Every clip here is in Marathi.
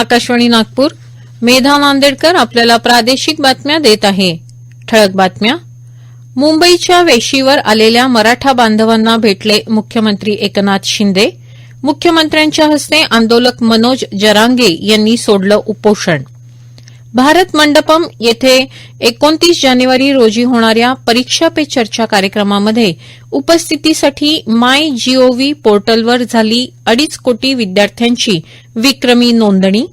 आकाशवाणी नागपूर. मेधा नांदेडकर आपल्याला प्रादेशिक बातम्या देत आहे. ठळक बातम्या. मुंबईच्या वेशीवर आलेल्या मराठा बांधवांना भेटले मुख्यमंत्री एकनाथ शिंदे. मुख्यमंत्र्यांच्या हस्ते आंदोलक मनोज जरांगे यांनी सोडलं उपोषण. भारत मंडपम येथे 29 जानेवारी रोजी होणाऱ्या परीक्षा पे चर्चा कार्यक्रमामध्ये उपस्थितीसाठी माय जीओव्ही पोर्टलवर झाली 2.5 कोटी विद्यार्थ्यांची विक्रमी नोंदणी.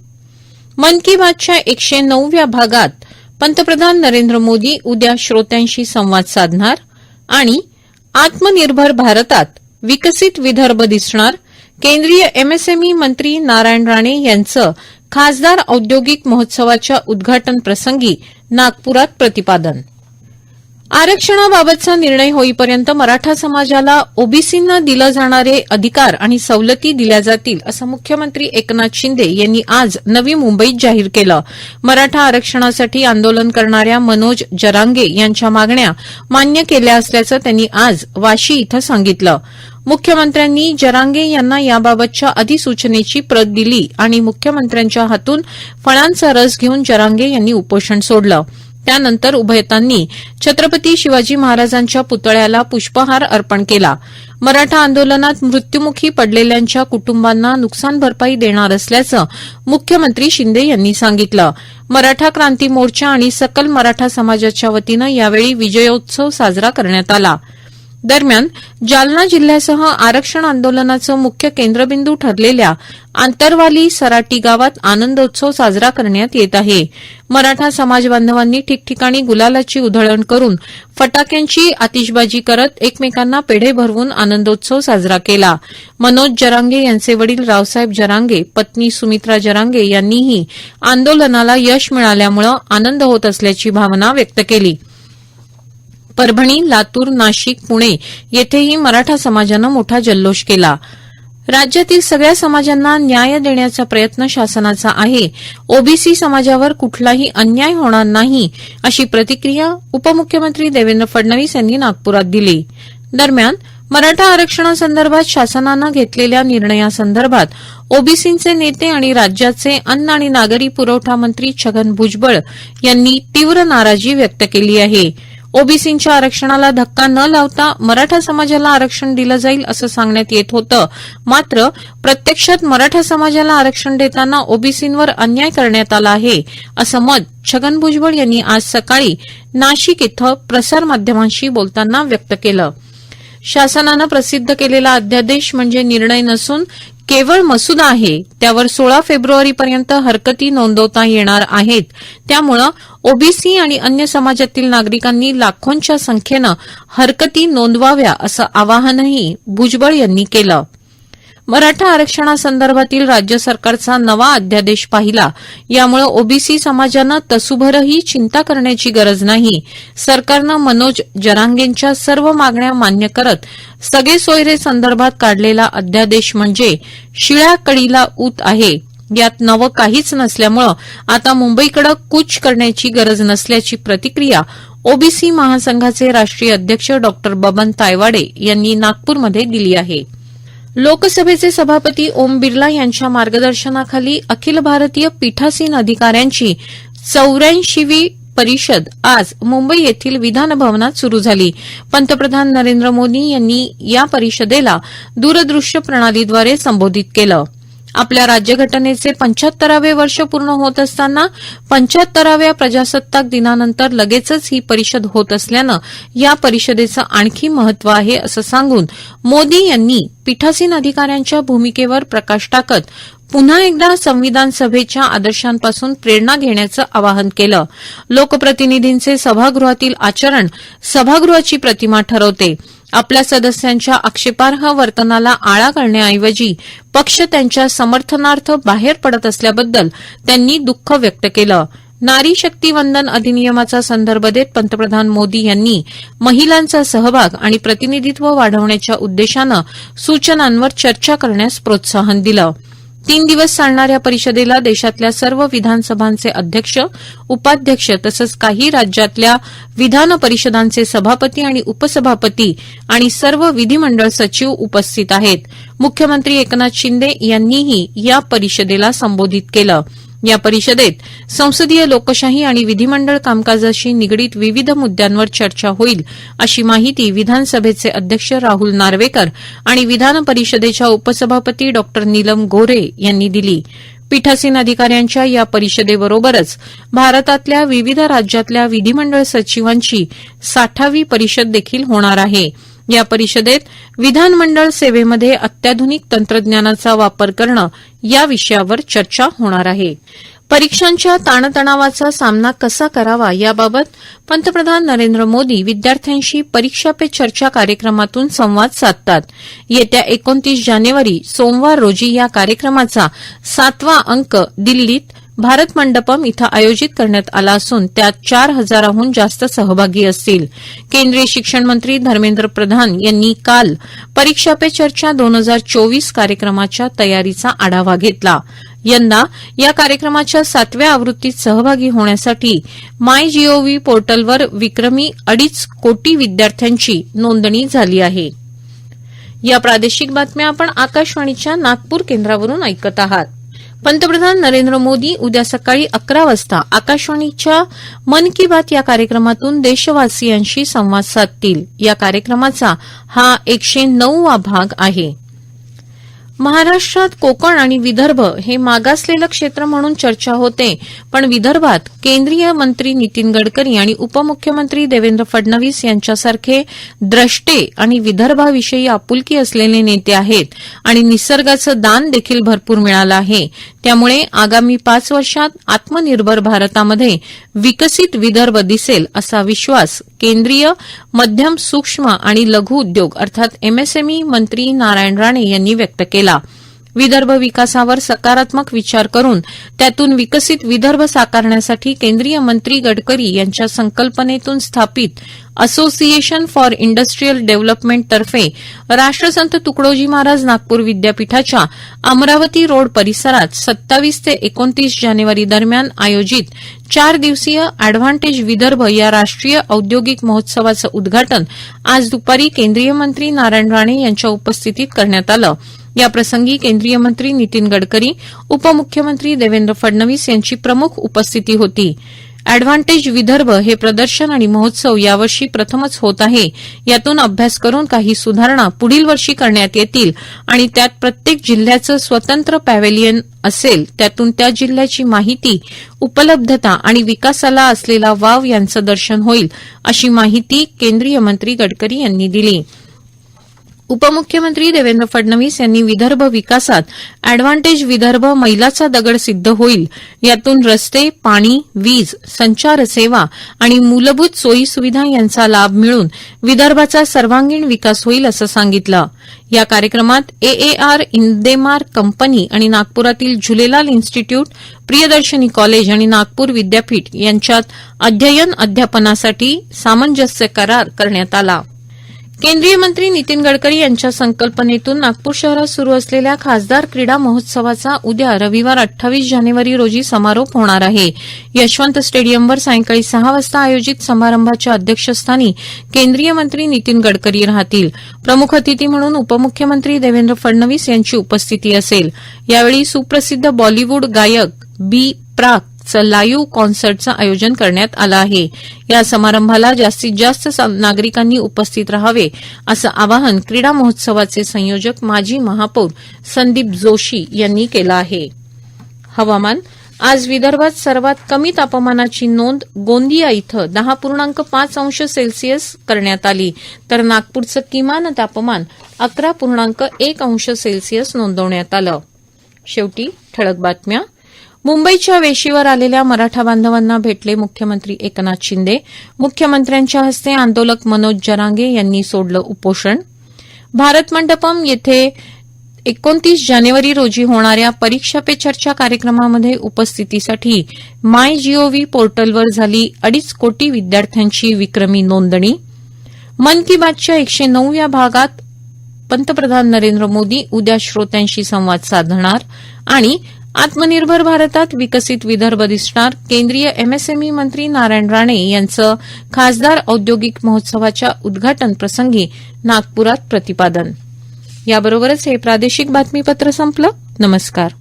मन की बातच्या 109व्या भागात पंतप्रधान नरेंद्र मोदी उद्या श्रोत्यांशी संवाद साधणार. आणि आत्मनिर्भर भारतात विकसित विदर्भ दिसणार. केंद्रीय एमएसएमई मंत्री नारायण राणे यांचं खासदार औद्योगिक महोत्सवाच्या उद्घाटन प्रसंगी नागपुरात प्रतिपादन. आरक्षणाबाबतचा निर्णय होईपर्यंत मराठा समाजाला ओबीसींना दिले जाणारे अधिकार आणि सवलती दिल्या जातील असं मुख्यमंत्री एकनाथ शिंदे यांनी आज नवी मुंबईत जाहीर केलं. मराठा आरक्षणासाठी आंदोलन करणाऱ्या मनोज जरांगे यांच्या मागण्या मान्य केल्या असल्याचं त्यांनी आज वाशी इथं सांगितलं. मुख्यमंत्र्यांनी जरांगे यांना याबाबतच्या अधिसूचनेची प्रत दिली आणि मुख्यमंत्र्यांच्या हातून फळांचा रस घेऊन जरांगे यांनी उपोषण सोडलं. त्यानंतर उभयतांनी छत्रपती शिवाजी महाराजांच्या पुतळ्याला पुष्पहार अर्पण केला. मराठा आंदोलनात मृत्युमुखी पडलेल्यांच्या कुटुंबांना नुकसान भरपाई देणार असल्याचं मुख्यमंत्री शिंदे यांनी सांगितलं. मराठा क्रांती मोर्चा आणि सकल मराठा समाजाच्या वतीनं यावेळी विजयोत्सव साजरा करण्यात आला. दरम्यान जालना जिल्ह्यासह आरक्षण आंदोलनाचं मुख्य केंद्रबिंदू ठरलेल्या आंतरवाली सराटी गावात आनंदोत्सव साजरा करण्यात येत आहे. मराठा समाज बांधवांनी ठिकठिकाणी गुलालाची उधळण करून फटाक्यांची आतिषबाजी करत एकमेकांना पेढे भरवून आनंदोत्सव साजरा केला. मनोज जरांगे यांचे वडील रावसाहेब जरांगे, पत्नी सुमित्रा जरांगे यांनीही आंदोलनाला यश मिळाल्यामुळे आनंद होत असल्याची भावना व्यक्त केली. परभणी, लातूर, नाशिक, पुणे येथेही मराठा समाजानं मोठा जल्लोष केला. राज्यातील सगळ्या समाजांना न्याय देण्याचा प्रयत्न शासनाचा आहे. ओबीसी समाजावर कुठलाही अन्याय होणार नाही अशी प्रतिक्रिया उपमुख्यमंत्री देवेंद्र फडणवीस यांनी नागपुरात दिली. दरम्यान मराठा आरक्षणासंदर्भात शासनानं घेतलेल्या निर्णयासंदर्भात ओबीसींचे नेते आणि राज्याचे अन्न आणि नागरी पुरवठा मंत्री छगन भुजबळ यांनी तीव्र नाराजी व्यक्त केली आहे. ओबीसींच्या आरक्षणाला धक्का न लावता मराठा समाजाला आरक्षण दिलं जाईल असं सांगण्यात येत होतं. मात्र प्रत्यक्षात मराठा समाजाला आरक्षण देताना ओबीसींवर अन्याय करण्यात आला आहे असं मत छगन भुजबळ यांनी आज सकाळी नाशिक इथं प्रसारमाध्यमांशी बोलताना व्यक्त केलं. शासनानं प्रसिद्ध केलेला अध्यादेश म्हणजे निर्णय नसून केवळ मसुदा आहे. त्यावर 16 फेब्रुवारीपर्यंत हरकती नोंदवता येणार आहेत. त्यामुळे ओबीसी आणि अन्य समाजातील नागरिकांनी लाखोंच्या संख्येनं हरकती नोंदवाव्या असं आवाहनही भुजबळ यांनी केलं. मराठा आरक्षणासंदर्भातील राज्य सरकारचा नवा अध्यादेश पाहिला. यामुळे ओबीसी समाजानं तसूभरही चिंता करण्याची गरज नाही. सरकारनं मनोज जरांगेंच्या सर्व मागण्या मान्य करत सगळे सोयरे संदर्भात काढलेला अध्यादेश म्हणजे शिळ्या कळीला ऊत आहे. यात नवं काहीच नसल्यामुळे आता मुंबईकडे कूच करण्याची गरज नसल्याची प्रतिक्रिया ओबीसी महासंघाचे राष्ट्रीय अध्यक्ष डॉ बबन तायवाडे यांनी नागपूरमध्ये दिली आहे. लोकसभेचे सभापती ओम बिर्ला यांच्या मार्गदर्शनाखाली अखिल भारतीय पीठासीन अधिकाऱ्यांची 84वी परिषद आज मुंबई येथील विधान भवनात सुरू झाली. पंतप्रधान नरेंद्र मोदी यांनी या परिषदेला दूरदृश्य प्रणालीद्वारे संबोधित केलं. आपल्या राज्यघटनेचे 75वे वर्ष पूर्ण होत असताना 75व्या प्रजासत्ताक दिनानंतर लगेचच ही परिषद होत असल्यानं या परिषदेचं आणखी महत्व आहे असं सांगून मोदी यांनी पीठासीन अधिकाऱ्यांच्या भूमिकेवर प्रकाश टाकत पुन्हा एकदा संविधान सभेच्या आदर्शांपासून प्रेरणा घेण्याचं आवाहन केलं. लोकप्रतिनिधींचे सभागृहातील आचरण सभागृहाची प्रतिमा ठरवते. आपल्या सदस्यांच्या आक्षेपार्ह वर्तनाला आळा घालण्याऐवजी पक्ष त्यांच्या समर्थनार्थ बाहेर पडत असल्याबद्दल त्यांनी दुःख व्यक्त केलं. नारी शक्ती वंदन अधिनियमाचा संदर्भ देत पंतप्रधान मोदी यांनी महिलांचा सहभाग आणि प्रतिनिधित्व वाढवण्याच्या उद्देशानं सूचनांवर चर्चा करण्यास प्रोत्साहन दिलं. 3 दिवस चालणाऱ्या परिषदेला देशातल्या सर्व विधानसभांचे अध्यक्ष, उपाध्यक्ष तसंच काही राज्यातल्या विधान परिषदांचे सभापती आणि उपसभापती आणि सर्व विधिमंडळ सचिव उपस्थित आहेत. मुख्यमंत्री एकनाथ शिंदे यांनीही या परिषदेला संबोधित केलं. या परिषदेत संसदीय लोकशाही आणि विधिमंडळ कामकाजाशी निगडीत विविध मुद्यांवर चर्चा होईल अशी माहिती विधानसभेचे अध्यक्ष राहुल नार्वेकर आणि विधान परिषदेच्या उपसभापती डॉ नीलम गोऱ्हे यांनी दिली. पीठासीन अधिकाऱ्यांच्या या परिषदेबरोबरच भारतातल्या विविध राज्यातल्या विधिमंडळ सचिवांची 60वी परिषद देखील होणार आहे. या परिषदेत विधानमंडळ सेवेमध्ये अत्याधुनिक तंत्रज्ञानाचा वापर करणं या विषयावर चर्चा होणार आहे. परीक्षांच्या ताणतणावाचा सामना कसा करावा याबाबत पंतप्रधान नरेंद्र मोदी विद्यार्थ्यांशी परीक्षा पे चर्चा कार्यक्रमातून संवाद साधतात. येत्या 29 जानेवारी सोमवार रोजी या कार्यक्रमाचा 7वा अंक दिल्लीत भारत मंडपम इथं आयोजित करण्यात आला असून त्यात 4,000हून जास्त सहभागी असतील. केंद्रीय शिक्षण मंत्री धर्मेंद्र प्रधान यांनी काल परीक्षा पे चर्चा 2024 कार्यक्रमाच्या तयारीचा आढावा घेतला. यंदा या कार्यक्रमाच्या 7व्या आवृत्तीत सहभागी होण्यासाठी मायजीओव्ही पोर्टलवर विक्रमी 2.5 कोटी विद्यार्थ्यांची नोंदणी झाली आहे. या प्रादेशिक बातम्या आपण आकाशवाणीच्या नागपूर केंद्रावरून ऐकत आहात. पंतप्रधान नरेंद्र मोदी उद्या सकाळी 11 वाजता आकाशवाणीच्या मन की बात या कार्यक्रमातून देशवासियांशी संवाद साधतील. या कार्यक्रमाचा हा 109वा भाग आहे. महाराष्ट्रात कोकण आणि विदर्भ हे मागासलेलं क्षेत्र म्हणून चर्चा होते, पण विदर्भात केंद्रीय मंत्री नितीन गडकरी आणि उपमुख्यमंत्री देवेंद्र फडणवीस यांच्यासारखे द्रष्टे आणि विदर्भाविषयी आपुलकी असलेले नेते आहेत आणि निसर्गाचं दान देखील भरपूर मिळालं आहे. त्यामुळे आगामी 5 वर्षात आत्मनिर्भर भारतामध्ये विकसित विदर्भ दिसेल असा विश्वास केंद्रीय मध्यम सूक्ष्म आणि लघु उद्योग अर्थात एमएसएमई मंत्री नारायण राणे यांनी व्यक्त केला. विदर्भ विकासावर सकारात्मक विचार करून त्यातून विकसित विदर्भ साकारण्यासाठी केंद्रीय मंत्री गडकरी यांच्या संकल्पनेतून स्थापित असोसिएशन फॉर इंडस्ट्रीयल डेव्हलपमेंट तर्फे राष्ट्रसंत तुकडोजी महाराज नागपूर विद्यापीठाच्या अमरावती रोड परिसरात 27 ते 29 जानेवारी दरम्यान आयोजित 4 दिवसीय अॅडव्हान्टेज विदर्भ या राष्ट्रीय औद्योगिक महोत्सवाचं उद्घाटन आज दुपारी केंद्रीय मंत्री नारायण राणे यांच्या उपस्थितीत करण्यात आलं. याप्रसंगी केंद्रीय मंत्री नितीन गडकरी, उपमुख्यमंत्री देवेंद्र फडणवीस यांची प्रमुख उपस्थिती होती. अॅडव्हान्टेज विदर्भ हे प्रदर्शन आणि महोत्सव यावर्षी प्रथमच होत आहे. यातून अभ्यास करून काही सुधारणा पुढील वर्षी करण्यात येतील आणि त्यात प्रत्येक जिल्ह्याचं स्वतंत्र पॅव्हेलियन असेल. त्यातून त्या जिल्ह्याची माहिती, उपलब्धता आणि विकासाला असलेला वाव यांचं दर्शन होईल, अशी माहिती केंद्रीय मंत्री गडकरी यांनी दिली. उपमुख्यमंत्री देवेंद्र फडणवीस यांनी विदर्भ विकासात अॅडव्हान्टेज विदर्भ मैलाचा दगड सिद्ध होईल. यातून रस्ते, पाणी, वीज, संचार सेवा आणि मूलभूत सोयी सुविधा यांचा लाभ मिळून विदर्भाचा सर्वांगीण विकास होईल असं सांगितलं. या कार्यक्रमात एएआर इंदेमार कंपनी आणि नागपुरातील झुलेलाल इन्स्टिट्यूट, प्रियदर्शनी कॉलेज आणि नागपूर विद्यापीठ यांच्यात अध्ययन अध्यापनासाठी सामंजस्य करार करण्यात आला. केंद्रीय मंत्री नितीन गडकरी यांच्या संकल्पनेतून नागपूर शहरात सुरू असलेल्या खासदार क्रीडा महोत्सवाचा उद्या रविवार 28 जानेवारी रोजी समारोप होणार आहे. यशवंत स्टेडियमवर सायंकाळी 6 वाजता आयोजित समारंभाच्या अध्यक्षस्थानी केंद्रीय मंत्री नितीन गडकरी राहतील. प्रमुख अतिथी म्हणून उपमुख्यमंत्री देवेंद्र फडणवीस यांची उपस्थिती असेल. यावेळी सुप्रसिद्ध बॉलिवूड गायक बी प्राक लाईव्ह कॉन्सर्टचं आयोजन करण्यात आलं आहे. या समारंभाला जास्तीत जास्त नागरिकांनी उपस्थित राहावे असं आवाहन क्रीडा महोत्सवाचे संयोजक माजी महापौर संदीप जोशी यांनी केलं आहे. हवामान. आज विदर्भात सर्वात कमी तापमानाची नोंद गोंदिया इथं 10.5 अंश सेल्सिअस करण्यात आली, तर नागपूरचं किमान तापमान 11.1 अंश सेल्सिअस नोंदवण्यात आलं. शेवटी ठळक बातम्या. मुंबईच्या वेशीवर आलेल्या मराठा बांधवांना भेटले मुख्यमंत्री एकनाथ शिंदे. मुख्यमंत्र्यांच्या हस्ते आंदोलक मनोज जरांगे यांनी सोडलं उपोषण. भारत मंडपम येथे 29 जानेवारी रोजी होणाऱ्या परीक्षा पे चर्चा कार्यक्रमामध्ये उपस्थितीसाठी मायजीओव्ही पोर्टलवर झाली 2.5 कोटी विद्यार्थ्यांची विक्रमी नोंदणी. मन की बातच्या 109व्या भागात पंतप्रधान नरेंद्र मोदी उद्या श्रोत्यांशी संवाद साधणार आणि आत्मनिर्भर भारतात विकसित विदर्भ दिसणार. केंद्रीय एमएसएमई मंत्री नारायण राणे यांचं खासदार औद्योगिक महोत्सवाच्या उद्घाटन प्रसंगी नागपुरात प्रतिपादन. याबरोबरच हे प्रादेशिक बातमीपत्र संपलं. नमस्कार.